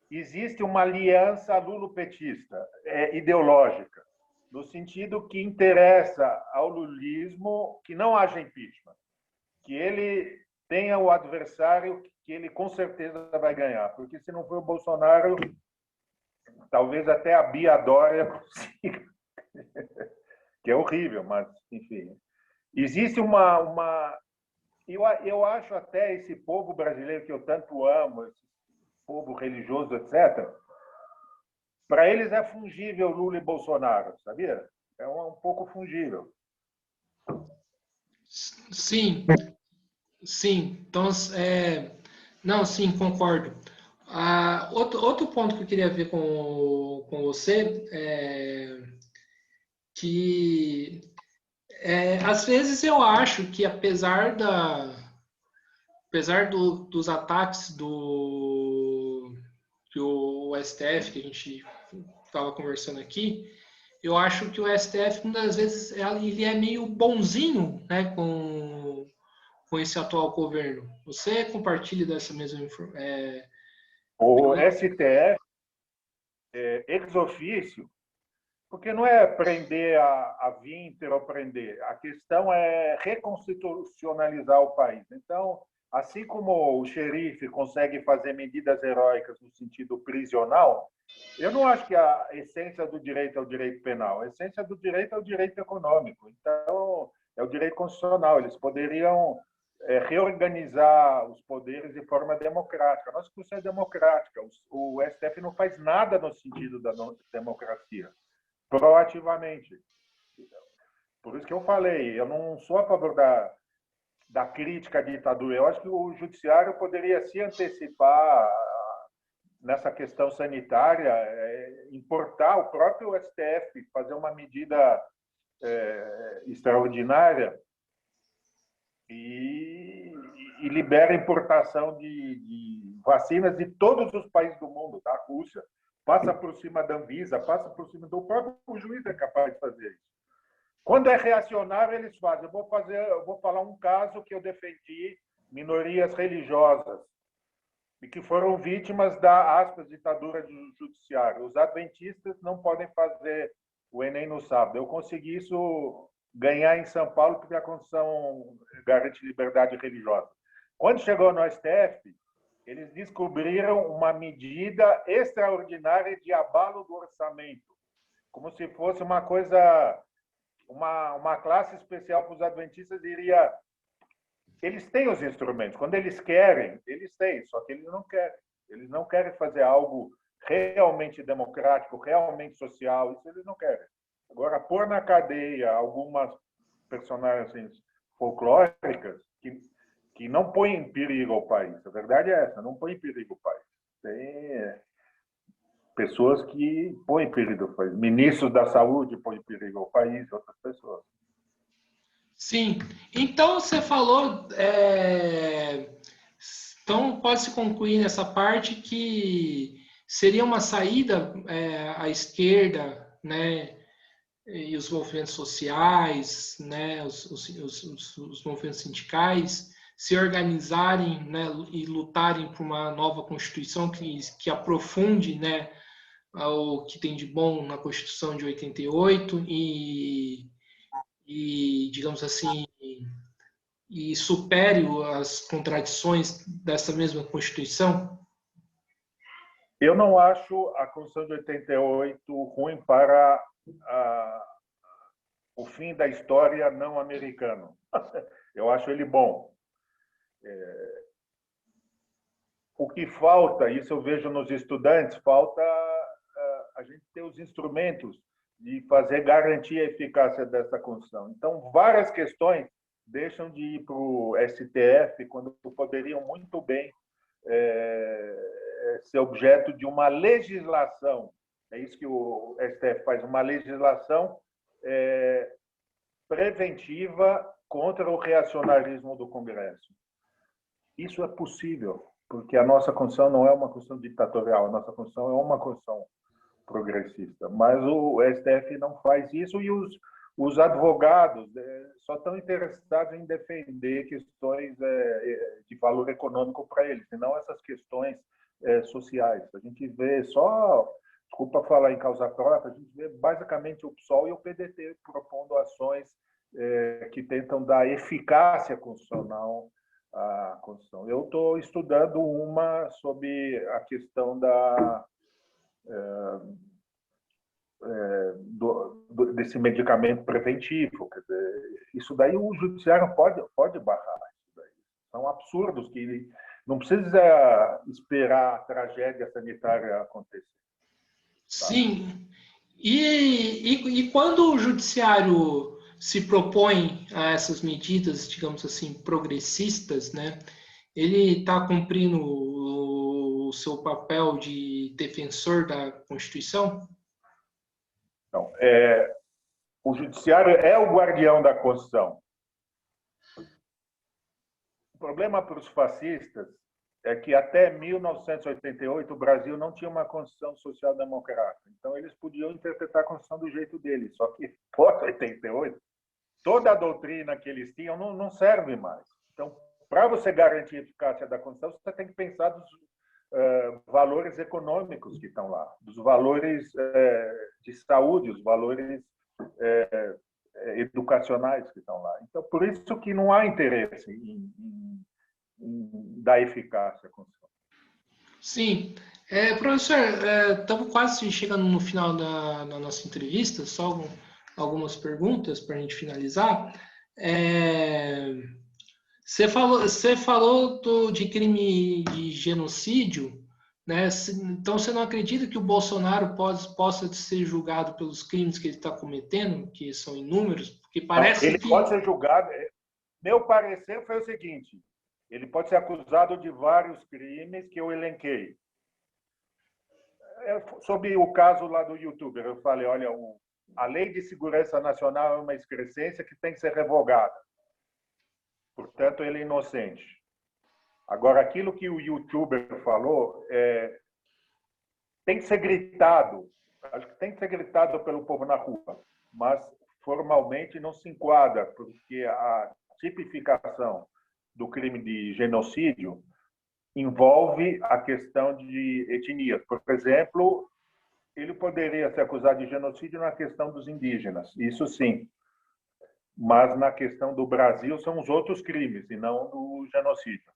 Existe uma aliança lulopetista, ideológica, no sentido que interessa ao lulismo que não haja impeachment, que ele tenha o adversário que ele com certeza vai ganhar, porque se não for o Bolsonaro, talvez até a Bia Dória consiga, que é horrível, mas, enfim. Existe eu acho até esse povo brasileiro que eu tanto amo, esse povo religioso, etc., para eles é fungível Lula e Bolsonaro, sabia? É um pouco fungível. Sim, sim. Então, não, sim, concordo. Outro ponto que eu queria ver com você é que às vezes eu acho que apesar dos ataques que o STF, que a gente estava conversando aqui, eu acho que o STF, muitas vezes, ele é meio bonzinho, né, com esse atual governo. Você compartilha dessa mesma informação? O STF, ex officio, porque não é prender a vinter ou prender. A questão é reconstitucionalizar o país. Então, assim como o xerife consegue fazer medidas heróicas no sentido prisional, eu não acho que a essência do direito é o direito penal. A essência do direito é o direito econômico. Então, é o direito constitucional. Eles poderiam reorganizar os poderes de forma democrática. A nossa Constituição é democrática. O STF não faz nada no sentido da democracia, proativamente. Por isso que eu falei, eu não sou a favor da crítica à ditadura. Eu acho que o judiciário poderia se antecipar nessa questão sanitária, importar o próprio STF, fazer uma medida extraordinária e libera a importação de vacinas de todos os países do mundo, da Rússia, passa por cima da Anvisa, passa por cima do próprio juiz é capaz de fazer isso. Quando é reacionário, eles fazem. Eu vou falar um caso que eu defendi, minorias religiosas, e que foram vítimas da, aspas, ditadura do judiciário. Os adventistas não podem fazer o Enem no sábado. Eu consegui isso ganhar em São Paulo, porque a Constituição garante liberdade religiosa. Quando chegou no STF, eles descobriram uma medida extraordinária de abalo do orçamento, como se fosse uma coisa, uma classe especial para os adventistas iria... Eles têm os instrumentos. Quando eles querem, eles têm, só que eles não querem. Eles não querem fazer algo realmente democrático, realmente social, isso eles não querem. Agora, pôr na cadeia algumas personagens folclóricas que não põem em perigo o país. A verdade é essa, não põem em perigo o país. Tem pessoas que põem em perigo o país. Ministros da saúde põem em perigo o país, outras pessoas. Sim. Então, você falou... Então, pode-se concluir nessa parte que seria uma saída à esquerda, né, e os movimentos sociais, né, os movimentos sindicais, se organizarem, né, e lutarem por uma nova Constituição que aprofunde, né, o que tem de bom na Constituição de 88 e digamos assim, e supere as contradições dessa mesma Constituição? Eu não acho a Constituição de 88 ruim para o fim da história não americano. Eu acho ele bom. O que falta, isso eu vejo nos estudantes, falta a gente ter os instrumentos de fazer garantir a eficácia dessa Constituição. Então, várias questões deixam de ir para o STF quando poderiam muito bem ser objeto de uma legislação. É isso que o STF faz, uma legislação preventiva contra o reacionarismo do Congresso. isso é possível, porque a nossa Constituição não é uma Constituição ditatorial, a nossa Constituição é uma Constituição progressista. Mas o STF não faz isso e os advogados só estão interessados em defender questões de valor econômico para eles, e não essas questões sociais. A gente vê só, desculpa falar em causa própria, a gente vê basicamente o PSOL e o PDT propondo ações que tentam dar eficácia constitucional à Constituição. Eu estou estudando uma sobre a questão desse medicamento preventivo. Quer dizer, isso daí o judiciário pode barrar. Isso daí. São absurdos que não precisa esperar a tragédia sanitária acontecer. Tá? Sim. E quando o judiciário se propõe a essas medidas, digamos assim, progressistas, né, ele está cumprindo o seu papel de defensor da Constituição? Então, o judiciário é o guardião da Constituição. O problema para os fascistas é que até 1988 o Brasil não tinha uma Constituição social-democrata. Então eles podiam interpretar a Constituição do jeito deles. Só que pós-88, toda a doutrina que eles tinham não serve mais. Então, para você garantir a eficácia da Constituição, você tem que pensar dos valores econômicos que estão lá, dos valores de saúde, os valores educacionais que estão lá. Então, por isso que não há interesse em dar eficácia à Constituição. Sim. Professor, estamos quase chegando no final da nossa entrevista, só algumas perguntas para a gente finalizar. Você falou de crime de genocídio, né? Então você não acredita que o Bolsonaro possa ser julgado pelos crimes que ele está cometendo, que são inúmeros? Porque parece ele pode ser julgado. Meu parecer foi o seguinte: ele pode ser acusado de vários crimes que eu elenquei. Sobre o caso lá do youtuber, eu falei, olha, a Lei de Segurança Nacional é uma excrescência que tem que ser revogada. Portanto, ele é inocente. Agora, aquilo que o youtuber falou tem que ser gritado. Acho que tem que ser gritado pelo povo na rua, mas formalmente não se enquadra, porque a tipificação do crime de genocídio envolve a questão de etnias. Por exemplo, ele poderia ser acusado de genocídio na questão dos indígenas, isso sim. Mas na questão do Brasil são os outros crimes, e não do genocídio.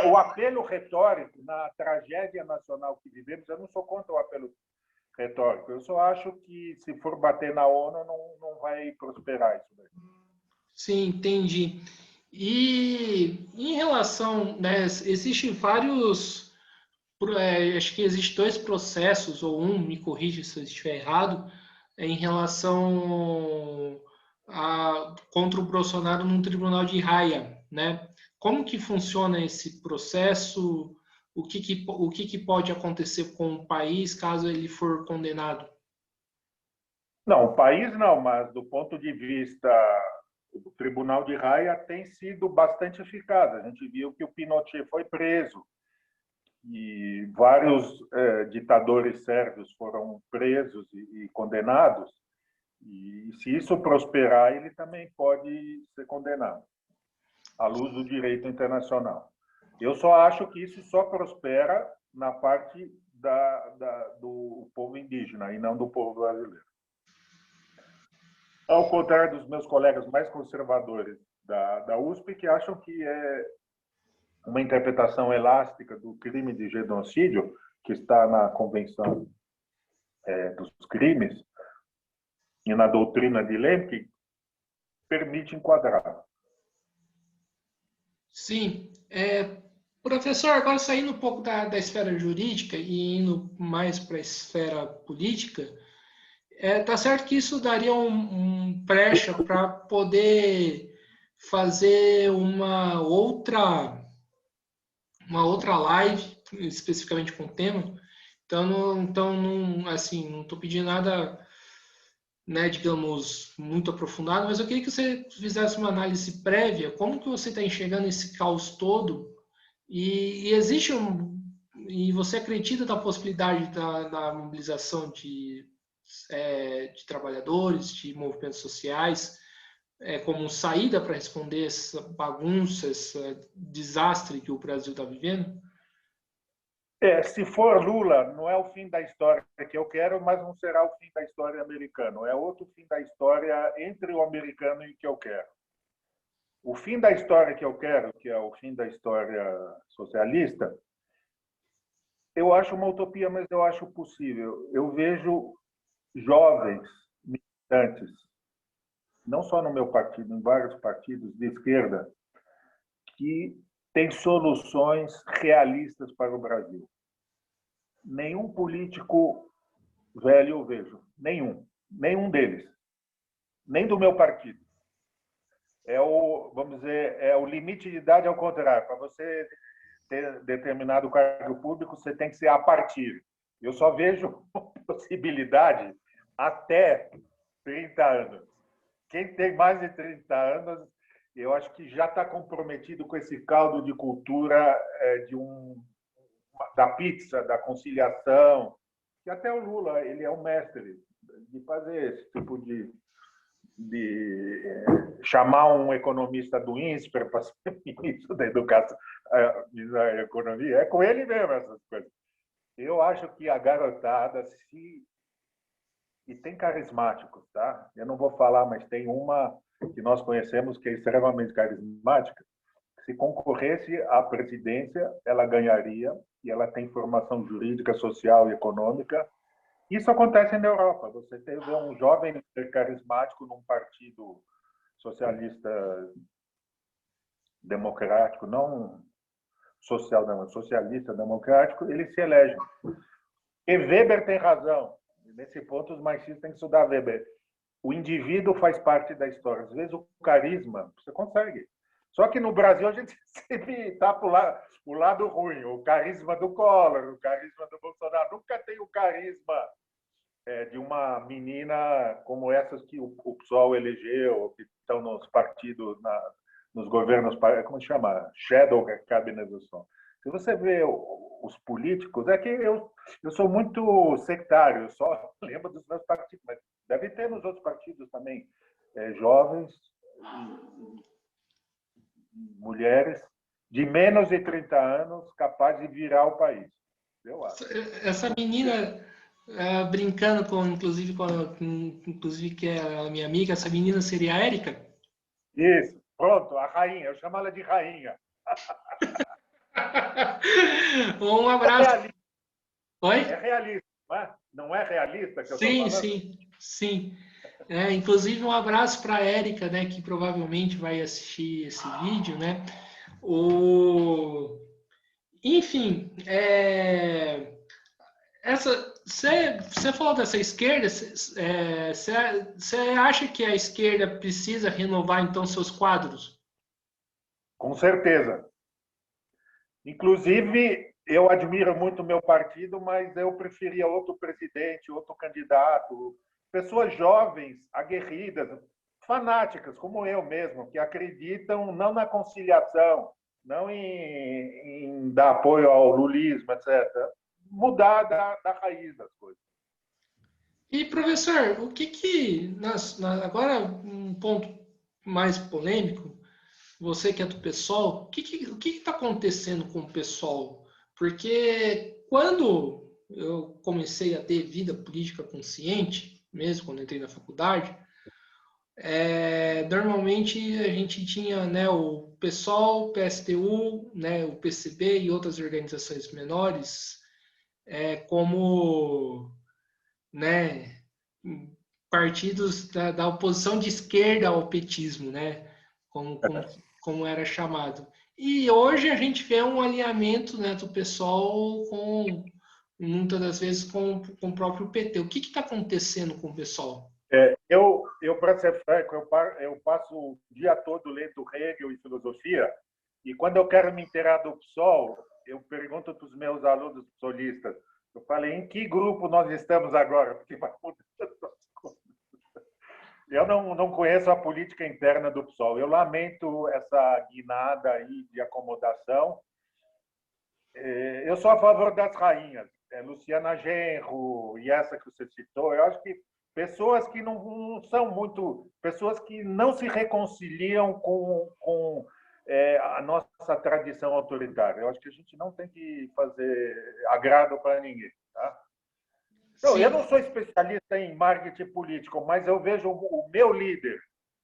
O apelo retórico na tragédia nacional que vivemos, eu não sou contra o apelo retórico, eu só acho que se for bater na ONU não vai prosperar isso daí. Sim, entendi. E em relação, né, existem vários, acho que existem 2 processos, ou me corrija se eu estiver errado, em relação contra o Bolsonaro no Tribunal de Haia, né? Como que funciona esse processo? O que pode acontecer com o país caso ele for condenado? Não, o país não, mas do ponto de vista do Tribunal de Haia tem sido bastante eficaz. A gente viu que o Pinochet foi preso e vários ditadores sérvios foram presos e condenados. E se isso prosperar, ele também pode ser condenado, à luz do direito internacional. Eu só acho que isso só prospera na parte do povo indígena e não do povo brasileiro. Ao contrário dos meus colegas mais conservadores da USP, que acham que é uma interpretação elástica do crime de genocídio, que está na Convenção dos Crimes e na doutrina de Lem, que permite enquadrar. Sim. Professor, agora saindo um pouco da esfera jurídica e indo mais para a esfera política, tá certo que isso daria um brecha para poder fazer uma outra live, especificamente com o tema. Então, assim, não estou pedindo nada né, digamos, muito aprofundado, mas eu queria que você fizesse uma análise prévia, como que você está enxergando esse caos todo, e existe e você acredita na possibilidade da mobilização de trabalhadores, de movimentos sociais, como saída para responder essa bagunça, esse desastre que o Brasil está vivendo? Se for Lula, não é o fim da história que eu quero, mas não será o fim da história americano. É outro fim da história entre o americano e o que eu quero. O fim da história que eu quero, que é o fim da história socialista, eu acho uma utopia, mas eu acho possível. Eu vejo jovens militantes, não só no meu partido, em vários partidos de esquerda, que têm soluções realistas para o Brasil. Nenhum político velho eu vejo, nenhum deles, nem do meu partido. Vamos dizer, é o limite de idade ao contrário. Para você ter determinado cargo público, você tem que ser a partir. Eu só vejo possibilidade até 30 anos. Quem tem mais de 30 anos, eu acho que já está comprometido com esse caldo de cultura da pizza, da conciliação, que até o Lula ele é um mestre de fazer esse tipo de chamar um economista do INSPER para ser ministro da Educação, da Economia. É com ele mesmo essas coisas. Eu acho que a garotada e tem carismáticos, tá? Eu não vou falar, mas tem uma que nós conhecemos que é extremamente carismática. Se concorresse à presidência, ela ganharia, e ela tem formação jurídica, social e econômica. Isso acontece na Europa. Você teve um jovem carismático num partido socialista democrático, não socialista democrático, ele se elege. E Weber tem razão. Nesse ponto, os marxistas têm que estudar Weber. O indivíduo faz parte da história. Às vezes, o carisma, você consegue. Só que no Brasil, a gente sempre está para o lado ruim. O carisma do Collor, o carisma do Bolsonaro. Nunca tem o carisma de uma menina como essas que o PSOL elegeu, que estão nos partidos, nos governos, como se chama? Shadow Cabinet. Se você vê os políticos, é que eu sou muito sectário, eu só lembro dos meus partidos, mas deve ter nos outros partidos também jovens, mulheres de menos de 30 anos capazes de virar o país. Eu acho. Essa menina, brincando inclusive que é a minha amiga, essa menina seria a Érica? Isso, pronto, a rainha, eu chamo ela de rainha. Um abraço. Oi? É realista, não é? Não é realista que eu estou falando? Sim. Inclusive, um abraço para a Érica, né, que provavelmente vai assistir esse vídeo, né? Enfim, você falou dessa esquerda, você acha que a esquerda precisa renovar, então, seus quadros? Com certeza. Inclusive, eu admiro muito o meu partido, mas eu preferia outro presidente, outro candidato, pessoas jovens, aguerridas, fanáticas, como eu mesmo, que acreditam não na conciliação, não em dar apoio ao lulismo, etc. Mudar da raiz das coisas. E, professor, agora um ponto mais polêmico, você que é do PSOL, o que está acontecendo com o PSOL? Porque quando eu comecei a ter vida política consciente, mesmo quando entrei na faculdade, normalmente a gente tinha, né, o PSOL, o PSTU, né, o PCB e outras organizações menores como, né, partidos da oposição de esquerda ao petismo, né, como era chamado. E hoje a gente vê um alinhamento, né, do PSOL muitas das vezes com o próprio PT. O que está acontecendo com o PSOL? Para ser franco, eu passo o dia todo lendo Hegel e filosofia, e quando eu quero me inteirar do PSOL, eu pergunto para os meus alunos solistas, eu falei, em que grupo nós estamos agora? Porque vai mudando as coisas. Eu não conheço a política interna do PSOL. Eu lamento essa guinada aí de acomodação. Eu sou a favor das rainhas, Luciana Genro e essa que você citou. Eu acho que pessoas que não são muito, pessoas que não se reconciliam com a nossa tradição autoritária. Eu acho que a gente não tem que fazer agrado para ninguém, tá? Então, eu não sou especialista em marketing político, mas eu vejo o meu líder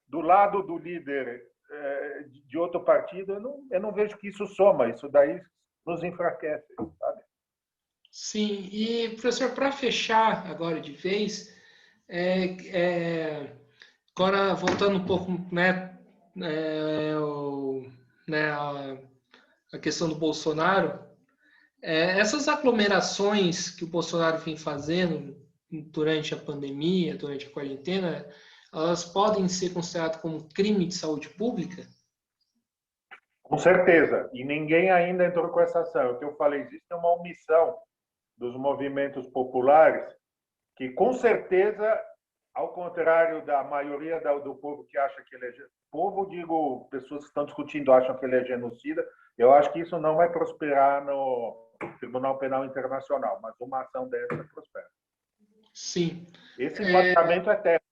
do lado do líder de outro partido, eu não vejo que isso soma, isso daí nos enfraquece, sabe? Sim, e professor, para fechar agora de vez, agora voltando um pouco, né, a questão do Bolsonaro, essas aglomerações que o Bolsonaro vem fazendo durante a pandemia, durante a quarentena, elas podem ser consideradas como crime de saúde pública? Com certeza, e ninguém ainda entrou com essa ação. O que eu falei, existe uma omissão dos movimentos populares que, com certeza, ao contrário da maioria do povo que acha que ele é... Povo, digo, pessoas que estão discutindo acham que ele é genocida, eu acho que isso não vai prosperar no Tribunal Penal Internacional, mas uma ação dessa prospera. Sim. Esse enquadramento é técnico.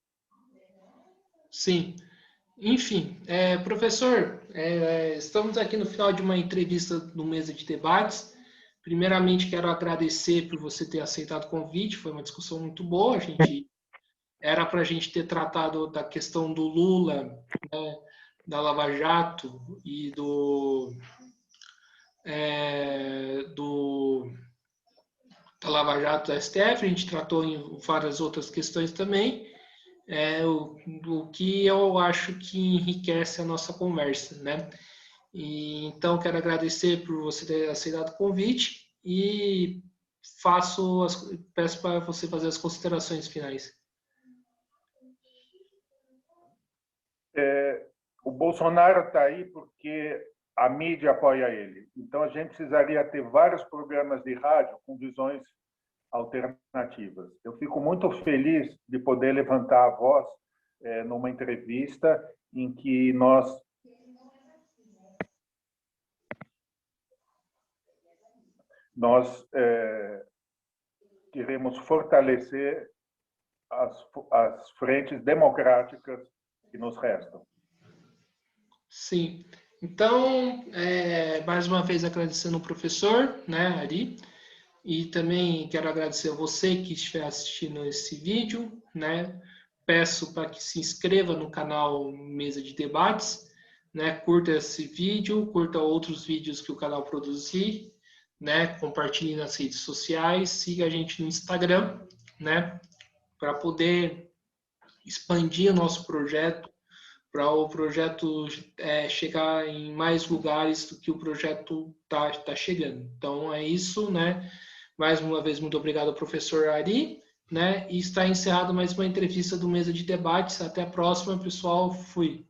Sim. Enfim, professor, estamos aqui no final de uma entrevista no Mesa de Debates. Primeiramente, quero agradecer por você ter aceitado o convite, foi uma discussão muito boa. Era para a gente ter tratado da questão do Lula, né, da Lava Jato e da Lava Jato da STF, a gente tratou em várias outras questões também. O que eu acho que enriquece a nossa conversa, né? Então, quero agradecer por você ter aceitado o convite e peço para você fazer as considerações finais. O Bolsonaro está aí porque a mídia apoia ele. Então, a gente precisaria ter vários programas de rádio com visões alternativas. Eu fico muito feliz de poder levantar a voz numa entrevista em que nós queremos fortalecer as frentes democráticas que nos restam. Sim. Então, mais uma vez agradecendo o professor, né, Ari, e também quero agradecer a você que estiver assistindo esse vídeo, né? Peço para que se inscreva no canal Mesa de Debates, né? Curta esse vídeo, curta outros vídeos que o canal produzir, né? Compartilhe nas redes sociais, siga a gente no Instagram, né? Para poder expandir o nosso projeto, para o projeto chegar em mais lugares do que o projeto tá chegando. Então, é isso, né? Mais uma vez, muito obrigado ao professor Ari, né? E está encerrada mais uma entrevista do Mesa de Debates. Até a próxima, pessoal. Fui.